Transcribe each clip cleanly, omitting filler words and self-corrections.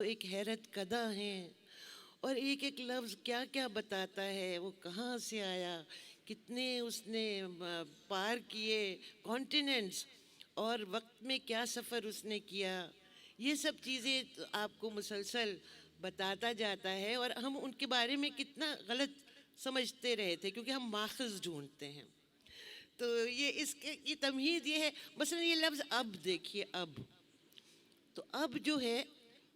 एक हैरत कदा हैं और एक एक लफ्ज़ क्या क्या बताता है, वो कहाँ से आया, कितने उसने पार किए कॉन्टिनेंट्स और वक्त में क्या सफ़र उसने किया। ये सब चीज़ें तो आपको मुसलसल बताता जाता है और हम उनके बारे में कितना गलत समझते रहे थे क्योंकि हम माखज़ ढूंढते हैं। तो ये इसके ये तमहीद ये है। मसलन ये लफ्ज़ अब देखिए, अब तो अब जो है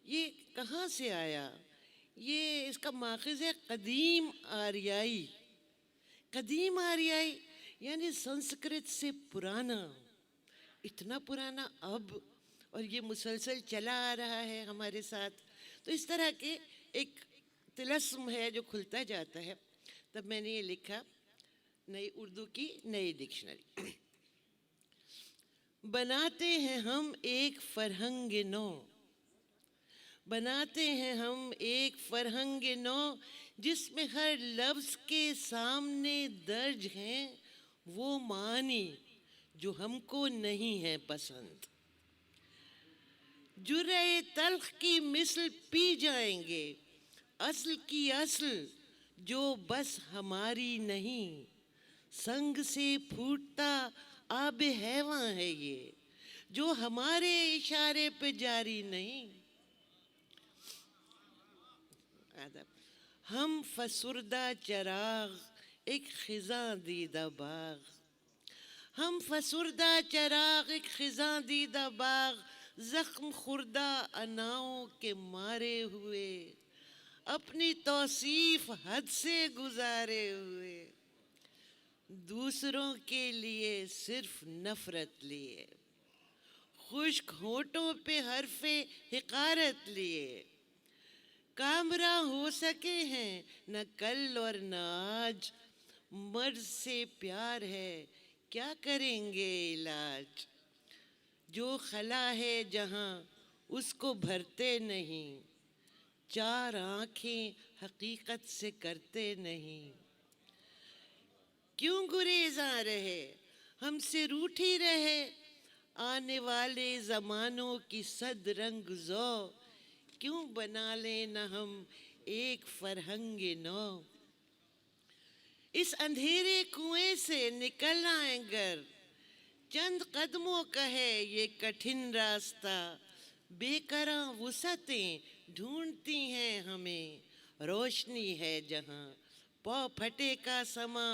ये कहाँ से आया। ये इसका माखज़ है कदीम आर्याई। कदीम आर्याई यानी संस्कृत से पुराना, इतना पुराना अब, और ये मुसलसल चला आ रहा है हमारे साथ। तो इस तरह के एक तिलस्म है जो खुलता जाता है। तब मैंने ये लिखा, नई उर्दू की नई डिक्शनरी। बनाते हैं हम एक फरहंग नौ, बनाते हैं हम एक फरहंग नौ, जिसमें हर लफ्ज़ के सामने दर्ज हैं वो मानी जो हमको नहीं है पसंद। जुर्रे तल्ख की मिसल पी जाएंगे, असल की असल जो बस हमारी नहीं। संग से फूटता आब हैवां है ये, जो हमारे इशारे पे जारी नहीं। अदब। हम फसुर्दा चराग एक खिज़ां दीदा बाग, हम फसुर्दा चराग एक खिज़ां दीदा बाग, ज़ख्म खुर्दा अनाओं के मारे हुए, अपनी तौसीफ हद से गुजारे हुए, दूसरों के लिए सिर्फ नफ़रत लिए, खुश्क होठों पे हरफ़े हिकारत लिए। कामरा हो सके हैं न कल और न आज, मर्ज से प्यार है क्या करेंगे इलाज। जो खला है जहाँ उसको भरते नहीं, चार आँखें हकीकत से करते नहीं। क्यों गुरेज़ा रहे हमसे रूठी रहे, आने वाले ज़मानों की सद रंग ज़ो, क्यों बना लें न हम एक फरहंगे नौ। इस अंधेरे कुएं से निकल आए गर, चंद कदमों का है ये कठिन रास्ता। बेकरां वुसअतें ढूंढती हैं हमें, रोशनी है जहां पौ फटे का समा।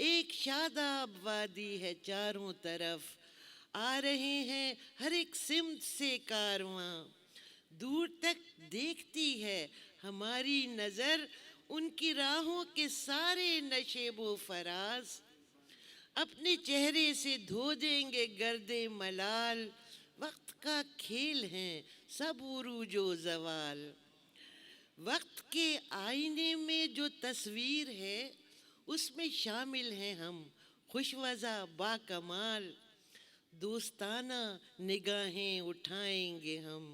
एक शादाब वादी है चारों तरफ, आ रहे हैं हर एक सिमत से कारवां। दूर तक देखती है हमारी नज़र, उनकी राहों के सारे नशेबो फराज। अपने चेहरे से धो देंगे गर्दे मलाल, वक्त का खेल है सब उरूजो जवाल। वक्त के आईने में जो तस्वीर है उसमें शामिल हैं हम खुशवज़ा बाकमाल। दोस्ताना निगाहें उठाएंगे हम,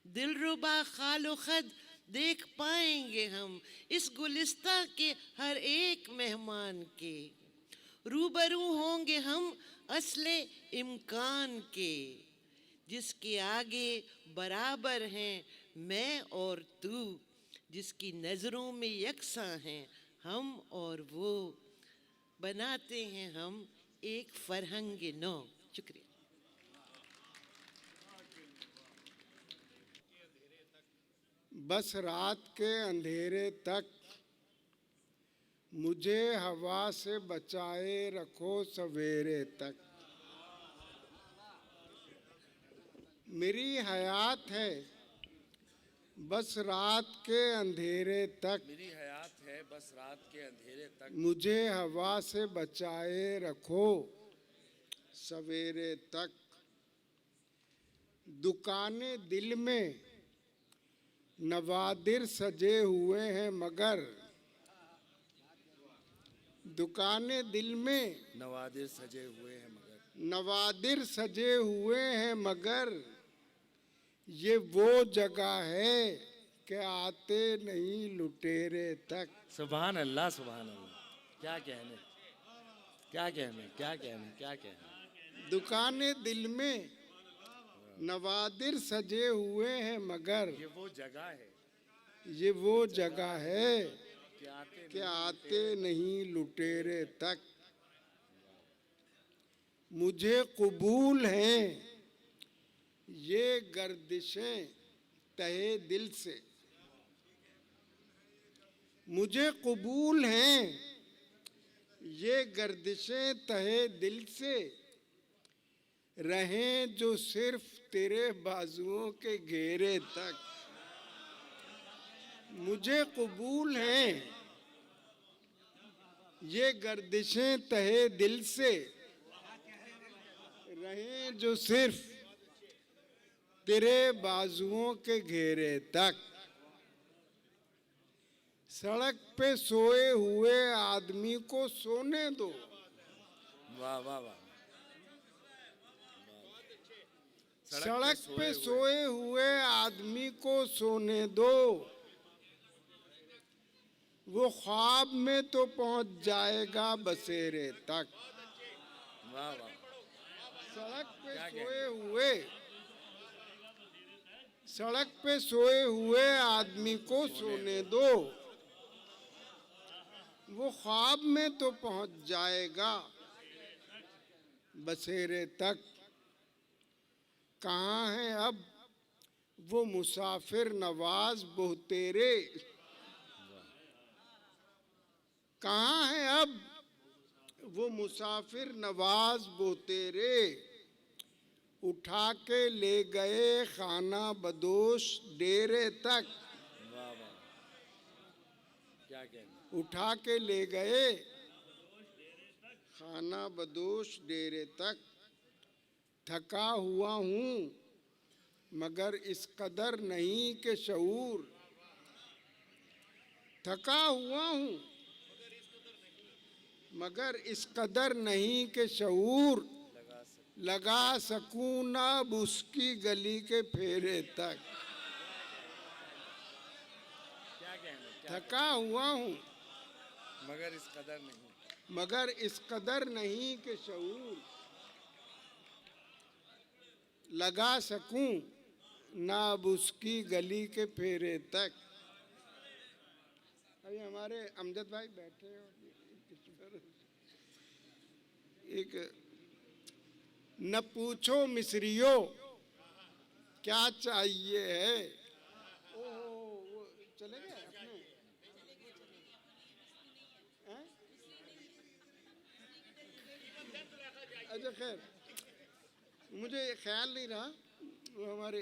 दिलरुबा खालो खद देख पाएंगे हम इस गुलिस्ता के हर एक मेहमान के। रूबरू होंगे हम असले इम्कान के, जिसके आगे बराबर हैं मैं और तू, जिसकी नज़रों में यकसां हैं हम और वो। बनाते हैं हम एक फरहंग नौ। शुक्रिया। बस रात के अंधेरे तक मुझे हवा से बचाए रखो सवेरे तक। मेरी हयात है बस रात के अंधेरे तक, मेरी हयात है बस रात के अंधेरे तक, मुझे हवा से बचाए रखो सवेरे तक। दुकानें दिल में नवादिर सजे हुए हैं मगर, दुकानें दिल में नवादिर सजे हुए हैं मगर, नवादिर सजे हुए हैं मगर, ये वो जगह है कि आते नहीं लुटेरे तक। सुभान अल्लाह सुभान अल्लाह। क्या कहने, क्या कहने, क्या कहने, क्या कहने। दुकानें दिल में नवादिर सजे हुए हैं मगर ये वो जगह है ये वो जगह है कि आते कि आते नहीं लुटेरे तक। मुझे कबूल हैं ये गर्दिशें तहे दिल से। मुझे कबूल हैं ये गर्दिशें तहे दिल से, रहें जो सिर्फ तेरे बाजुओं के घेरे तक। मुझे कबूल हैं ये गर्दिशें तहे दिल से, रहें जो सिर्फ तेरे बाजुओं के घेरे तक। सड़क पे सोए हुए आदमी को सोने दो। वाह वाह वाह। सड़क पे सोए हुए आदमी को सोने दो, वो ख्वाब में तो पहुंच जाएगा बसेरे तक। वाह वाह। सड़क पे सोए हुए सड़क पे सोए हुए आदमी को सोने दो, वो ख्वाब में तो पहुंच जाएगा बसेरे तक। कहाँ है अब वो मुसाफिर नवाज बोहतेरे, कहाँ है अब वो मुसाफिर नवाज बोहतेरे, उठा के ले गए खाना बदोश डेरे तक। वाह वाह। क्या कहना। उठा के ले गए खाना बदोश डेरे तक। थका हुआ हूँ मगर इस कदर नहीं के शऊर, थका हुआ हूँ मगर इस कदर नहीं के शऊर, लगा सकूं ना अब उसकी गली के फेरे तक। क्या कहना। थका हुआ हूँ मगर इस कदर नहीं। मगर इस कदर नहीं के शऊर, लगा सकूं ना अब उसकी गली के फेरे तक। अभी हमारे अमजद भाई बैठे हैं और एक न पूछो मिस्रियो क्या चाहिए है। ओहो वो चले गए अपने हैं? अच्छा खैर मुझे ख्याल नहीं रहा वो हमारे।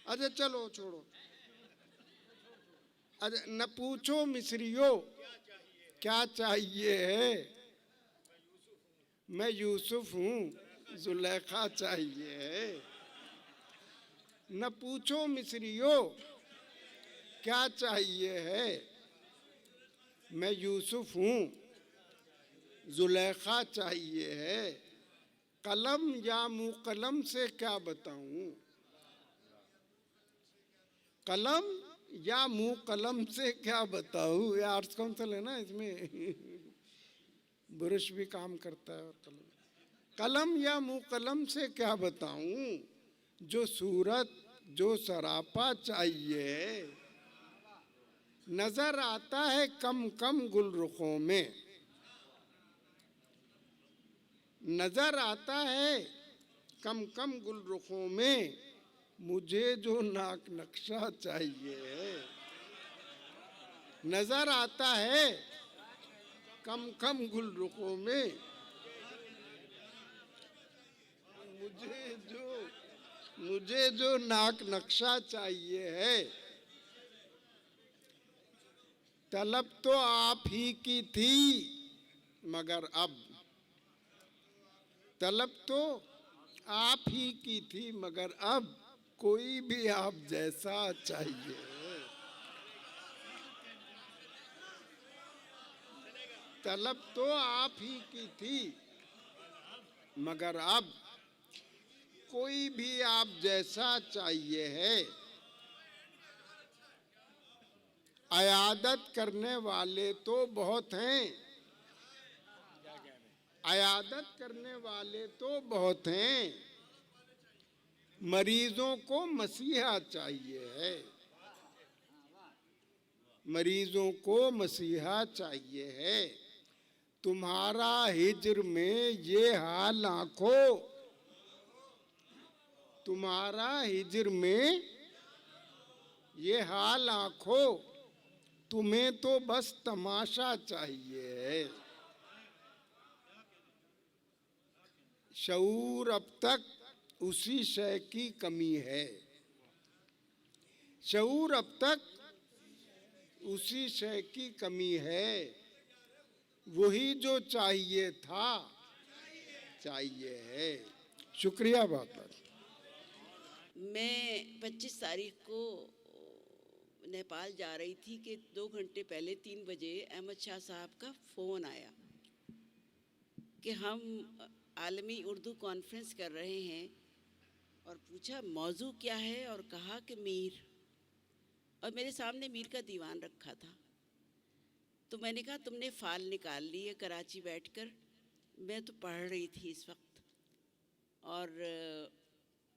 अच्छा चलो छोड़ो। अच्छा न पूछो मिस्रियो क्या चाहिए है, मैं यूसुफ हूँ जुलेखा चाहिए है। न पूछो मिस्रियो क्या चाहिए है, मैं यूसुफ हूँ जुलेखा चाहिए है। कलम या मुकलम से क्या बताऊं, कलम या मुकलम से क्या बताऊं। ये आर्ट्स काउंसिल है ना, इसमें बुरुश भी काम करता है और कलम या मुकलम से क्या बताऊं, जो सूरत जो सरापा चाहिए। नजर आता है कम कम गुलरुखों में, नजर आता है कम कम गुलरुखों में, मुझे जो नाक नक्शा चाहिए। नजर आता है कम कम गुलरुखों में, मुझे जो नाक नक्शा चाहिए है। तलब तो आप ही की थी मगर अब, तलब तो आप ही की थी मगर अब कोई भी आप जैसा चाहिए। तलब तो आप ही की थी मगर अब कोई भी आप जैसा चाहिए है। अयादत करने वाले तो बहुत हैं, अयादत करने वाले तो बहुत हैं, मरीजों को मसीहा चाहिए है, मरीजों को मसीहा चाहिए है। तुम्हारा हिज्र में ये हाल आंखों, तुम्हारा हिज्र में ये हाल आंखों, तुम्हें तो बस तमाशा चाहिए है। शऊर अब तक उसी शय की कमी है, शऊर अब तक उसी शय की कमी है। वही जो चाहिए था चाहिए है। शुक्रिया बहुत बहुत। मैं 25 तारीख को नेपाल जा रही थी कि 2 घंटे पहले 3 बजे अहमद शाह साहब का फ़ोन आया कि हम आलमी उर्दू कॉन्फ्रेंस कर रहे हैं, और पूछा मौजू क्या है, और कहा कि मीर, और मेरे सामने मीर का दीवान रखा था। तो मैंने कहा तुमने फ़ाल निकाल ली है कराची बैठकर, मैं तो पढ़ रही थी इस वक्त, और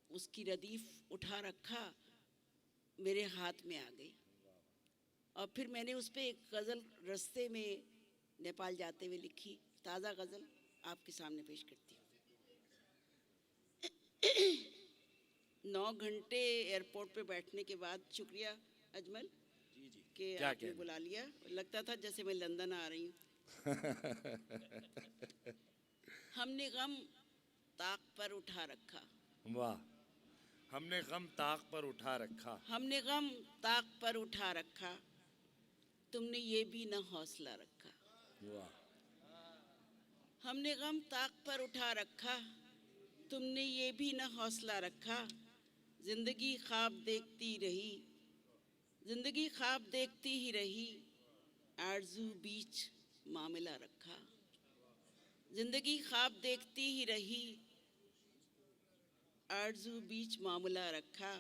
उसकी रदीफ उठा रखा, मेरे हाथ में आ गई, और फिर मैंने उस पर एक गज़ल रास्ते में नेपाल जाते हुए लिखी, ताज़ा गज़ल आपके सामने पेश करती हूँ। 9 घंटे एयरपोर्ट पे बैठने के बाद, शुक्रिया अजमल कि क्या आपने बुला लिया, लगता था जैसे मैं लंदन आ रही हूँ। हमने गम ताक पर उठा रखा, वाह, हमने गम ताक पर उठा रखा, हमने गम ताक पर उठा रखा, तुमने ये भी न हौसला रखा। वाह, हमने गम ताक पर उठा रखा, तुमने ये भी न हौसला रखा। जिंदगी ख्वाब देखती रही, जिंदगी ख्वाब देखती ही रही, आरज़ू बीच मामला रखा। जिंदगी ख्वाब देखती ही रही, आरज़ू बीच मामला रखा।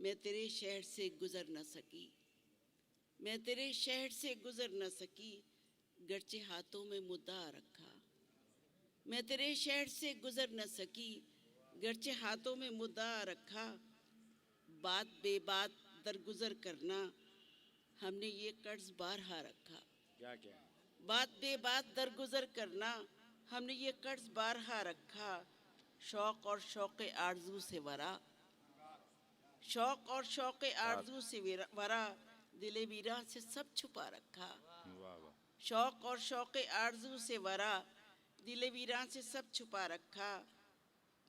मैं तेरे शहर से गुज़र न सकी, मैं तेरे शहर से गुज़र न सकी, गरचे हाथों में मुद्दा रखा। मैं तेरे शहर से गुज़र न सकी, गरचे हाथों में मुद्दा रखा। बात बेबात दरगुजर करना, हमने ये कर्ज बारहा रखा। क्या क्या, बात बेबात दरगुजर करना, हमने ये कर्ज बारहा रखा। शौक़ और शौक़ आरज़ू से वरा, शौक़ और शौक़ आरज़ू से वरा, दिले वीरा से सब छुपा रखा। वाह वाह, शौक़ और शौक़ आरज़ू से वरा, दिले वीरा से सब छुपा रखा।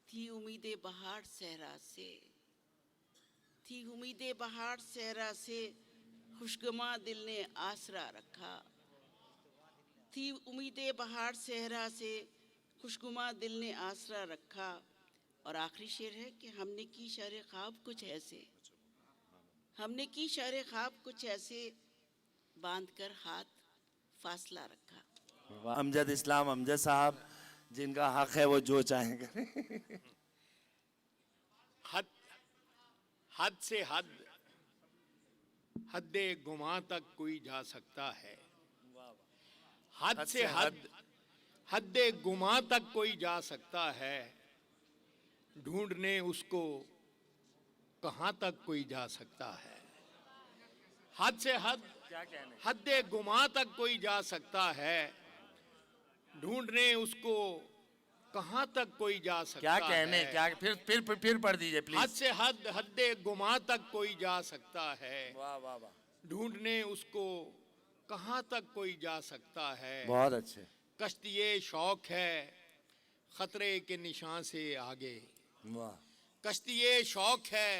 थी उम्मीदें बहार सहरा से, थी उम्मीदें बहार सहरा से, खुशगमा दिल ने आसरा रखा। थी उम्मीदें बहार सहरा से, खुशगमा दिल ने आसरा रखा। और आखिरी शेर है कि हमने की शहर ख्वाब कुछ ऐसे, हमने की शहर ख्वाब कुछ ऐसे, बांध कर हाथ फासला रखा। वाह। अमजद इस्लाम अमजद साहब, जिनका हक है वो जो चाहें करें। हद हद से हद गुमा तक कोई जा सकता है। हद से हद गुमा तक कोई जा सकता है, ढूंढने उसको कहाँ तक कोई जा सकता है। हद से क्या कहने, हद गुमा तक कोई जा सकता है, ढूंढने उसको कहाँ तक कोई जा सकता क्या कहने, है। क्या फिर पढ़ दीजिए हद प्लीज। से हद गुमा तक कोई जा सकता है, वाह वाह वाह, ढूंढने उसको कहाँ तक कोई जा सकता है। बहुत अच्छे। कश्तिये शौक है खतरे के निशान से आगे, वाह, कश्तिये शौक है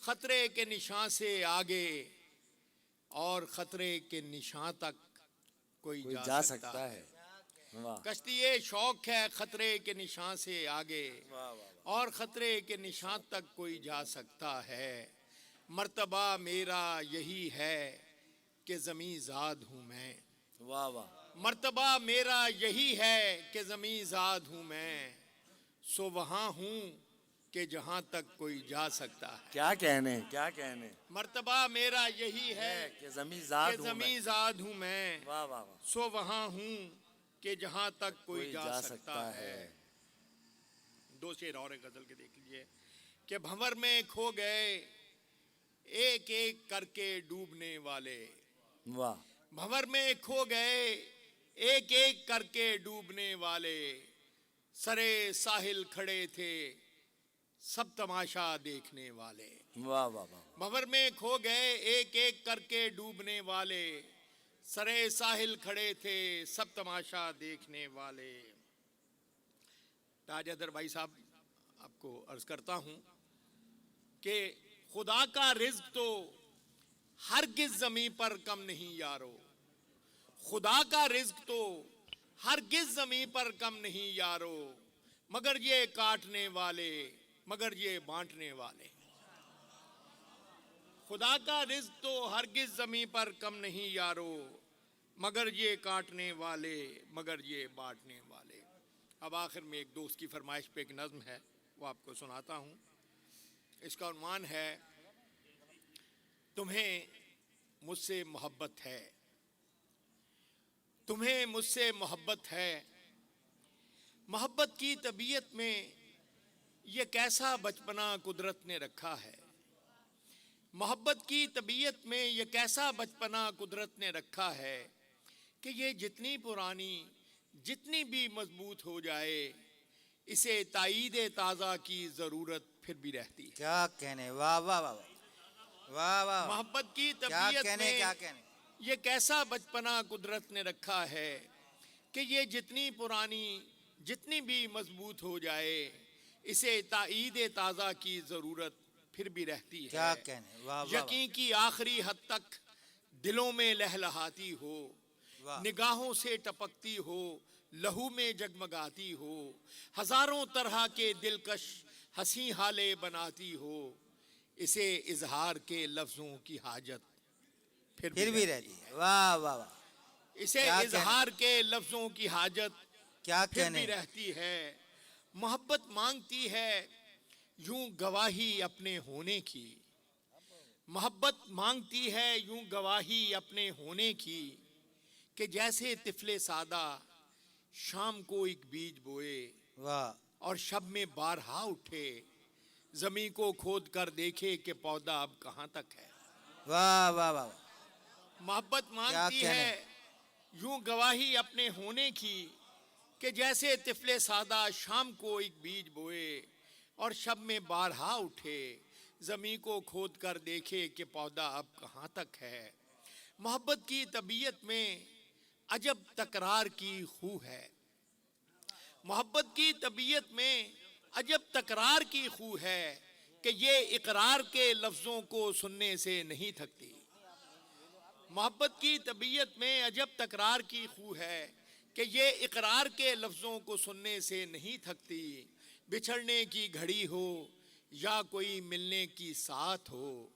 खतरे के निशान से आगे, और खतरे के निशान तक कोई कोई जा सकता है। है। वाह कश्तिये शौक है खतरे के निशान से आगे, वाह वाह, और खतरे के निशान तक कोई जा सकता है। मर्तबा मेरा यही है कि ज़मीं ज़ाद हूँ मैं, वाह वाह, मर्तबा मेरा यही है कि ज़मीं ज़ाद हूँ मैं, सो वहाँ हूँ कि जहाँ तक कोई जा सकता है। क्या कहने, क्या कहने, मर्तबा मेरा यही है कि ज़मीज़ाद कि हूँ मैं। ज़मीं ज़ाद हूँ मैं, वाह वाह वाह, सो वहाँ हूँ कि जहाँ तक कोई जा सकता है। 2 शेर और है गजल के, देख लीजिए। कि भंवर में खो गए एक एक करके डूबने वाले। वाह। भंवर में खो गए एक एक करके डूबने वाले, सरे साहिल खड़े थे सब तमाशा देखने वाले। वाह वाह वाह। भंवर में खो गए एक एक करके डूबने वाले, सरे साहिल खड़े थे सब तमाशा देखने वाले। ताज हैदर भाई साहब, आपको अर्ज करता हूं कि खुदा का रिज्क तो हरगिज जमीन पर कम नहीं यारो। खुदा का रिज्क तो हरगिज जमीन पर कम नहीं यारो, मगर ये काटने वाले, मगर ये बांटने वाले। खुदा का रिज्क तो हरगिज जमीन पर कम नहीं यारो, मगर ये काटने वाले, मगर ये बांटने वाले। अब आखिर में एक दोस्त की फरमाइश पे एक नज्म है, वो आपको सुनाता हूँ। इसका उन्वान है, तुम्हें मुझसे मोहब्बत है, तुम्हें मुझसे मोहब्बत है। मोहब्बत की तबीयत में ये कैसा बचपना कुदरत ने रखा है। मोहब्बत की तबीयत में ये कैसा बचपना कुदरत ने रखा है कि ये जितनी पुरानी जितनी भी मजबूत हो जाए, इसे ताईद ताज़ा की ज़रूरत फिर भी रहती है। क्या कहने, वाह वाह वाह वाह वाह। मोहब्बत की क्या तबीयत कहने, क्या में कहने। ये कैसा बचपना कुदरत ने रखा है कि ये जितनी पुरानी जितनी भी मजबूत हो जाए, इसे ताईद ताज़ा की ज़रूरत फिर भी रहती है। क्या कहने, वाह वाह। यकीन की आखिरी हद तक दिलों में लहलहाती हो, वाह। निगाहों से टपकती हो, लहू में जगमगाती हो, हजारों तरह के दिलकश हंसी हाले बनाती हो, इसे इजहार के लफ्जों की हाजत फिर भी रहती है। वाह वाह वाह। इसे क्या इजहार के लफ्जों की हाजत क्या फिर भी कहने। रहती है। मोहब्बत मांगती है यूं गवाही अपने होने की, मोहब्बत मांगती है यूं गवाही अपने होने की, कि जैसे तिफले सादा शाम को एक बीज बोए वाह। और शब में बारहा उठे, जमीन को खोद कर देखे कि पौधा अब कहाँ तक है। वाह वाह वाह। मोहब्बत मांगती कहने। है यूं गवाही अपने होने की, कि जैसे तिफले सादा शाम को एक बीज बोए और शब में बारहा उठे, जमीन को खोद कर देखे कि पौधा अब कहाँ तक है। मोहब्बत की तबीयत में अजब तकरार की खू है, मोहब्बत की तबीयत में अजब तकरार की खू है, कि ये इकरार के लफ्जों को सुनने से नहीं थकती। मोहब्बत की तबीयत में अजब तकरार की खू है, कि ये इकरार के लफ्जों को सुनने से नहीं थकती। बिछड़ने की घड़ी हो या कोई मिलने की साथ हो,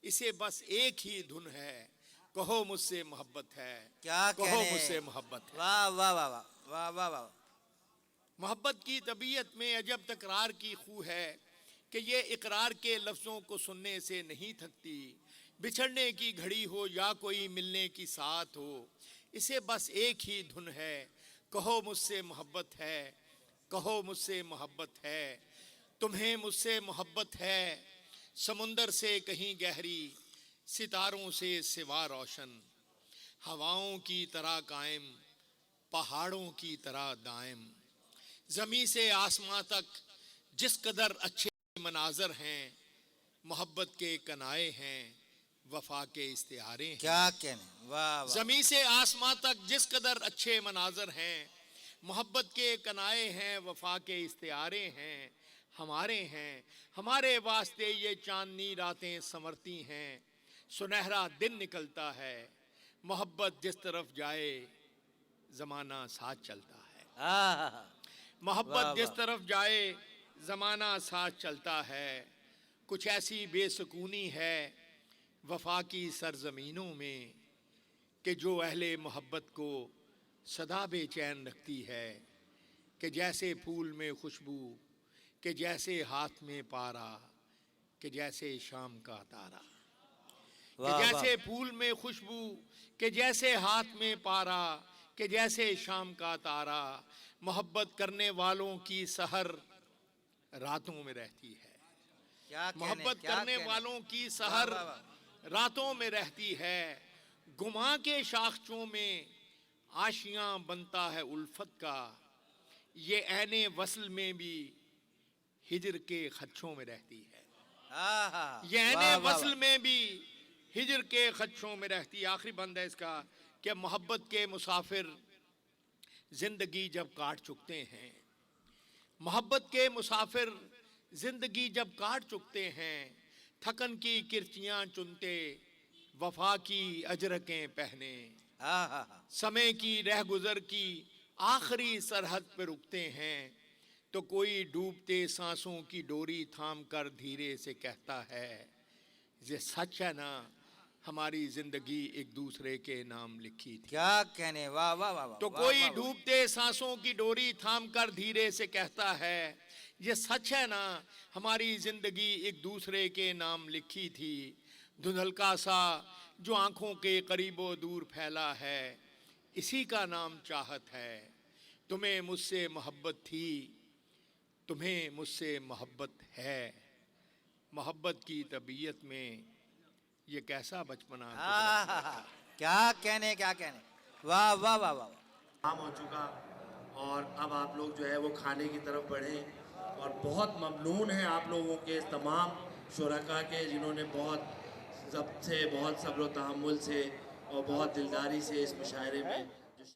इसे बस एक ही धुन है, कहो मुझसे मोहब्बत है, क्या कहो कहने। मुझसे मोहब्बत है। वाह वाह वाह वाह वाह वाह वाह। मोहब्बत की तबीयत में अजब तकरार की खू है, कि ये इकरार के लफ्जों को सुनने से नहीं थकती। बिछड़ने की घड़ी हो या कोई मिलने की साथ हो, इसे बस एक ही धुन है, कहो मुझसे मोहब्बत है, कहो मुझसे मोहब्बत है। तुम्हें मुझसे मोहब्बत है, समुंदर से कहीं गहरी, सितारों से सिवा रोशन, हवाओं की तरह कायम, पहाड़ों की तरह दायम। ज़मीं से आसमां तक जिस कदर अच्छे मनाजर हैं, मोहब्बत के कनाए हैं, वफा के इस्तिहारे हैं। क्या कहने, वाह वाह। ज़मीं से आसमां तक जिस कदर अच्छे मनाजर हैं, मोहब्बत के कनाए हैं, वफा के इस्तिहारे हैं, हमारे हैं। हमारे वास्ते ये चांदनी रातें संवरती हैं, सुनहरा दिन निकलता है, मोहब्बत जिस तरफ जाए ज़माना साथ चलता है। आहा। मोहब्बत वाह, जिस वाह। तरफ जाए ज़माना साथ चलता है। कुछ ऐसी बेसुकूनी है वफा की सरजमीनों में, कि जो अहले मोहब्बत को सदा बेचैन रखती है, कि जैसे फूल में खुशबू, कि जैसे हाथ में पारा, कि जैसे शाम का तारा। कि वाह, जैसे फूल में खुशबू, कि जैसे हाथ में पारा, कि जैसे शाम का तारा। मोहब्बत करने वालों की सहर रातों में रहती है, क्या कहने, मोहब्बत क्या करने कहने। वालों की सहर वाह, वाह, रातों में रहती है, गुमा के शाखचों में आशियां बनता है उल्फत का, ये ऐने वसल में भी हिजर के खदशों में रहती है। आहा, ये ऐने वाह, वाह, वसल में भी हिजर के खदशों में रहती है। आखिरी बंद है इसका कि मोहब्बत के मुसाफिर जिंदगी जब काट चुकते हैं, मोहब्बत के मुसाफिर जिंदगी जब काट चुकते हैं, थकन की किरचियां चुनते वफा की अजरकें पहने, आहा, समय की रहगुजर की आखिरी सरहद पर रुकते हैं, तो कोई डूबते सांसों की डोरी थाम कर धीरे से कहता है, ये सच है ना हमारी जिंदगी एक दूसरे के नाम लिखी थी। क्या कहने, वाह वाह वाह वाह, तो वाह, कोई वाह, वाह। डूबते सांसों की डोरी थाम कर धीरे से कहता है, ये सच है ना हमारी जिंदगी एक दूसरे के नाम लिखी थी। धुंधलका सा जो आंखों के करीबो दूर फैला है, इसी का नाम चाहत है। तुम्हें मुझसे मोहब्बत थी, तुम्हें मुझसे मोहब्बत है, मोहब्बत की तबीयत में ये कैसा बचपना गुजरा। आहा, क्या कहने, क्या कहने, वाह वाह वाह वाह। काम हो चुका और अब आप लोग जो है वो खाने की तरफ बढ़ें, और बहुत ममनून है आप लोगों के तमाम शुरका के जिन्होंने बहुत ज़ब्त से, बहुत सब्र व तहम्मुल से और बहुत दिलदारी से इस मुशायरे में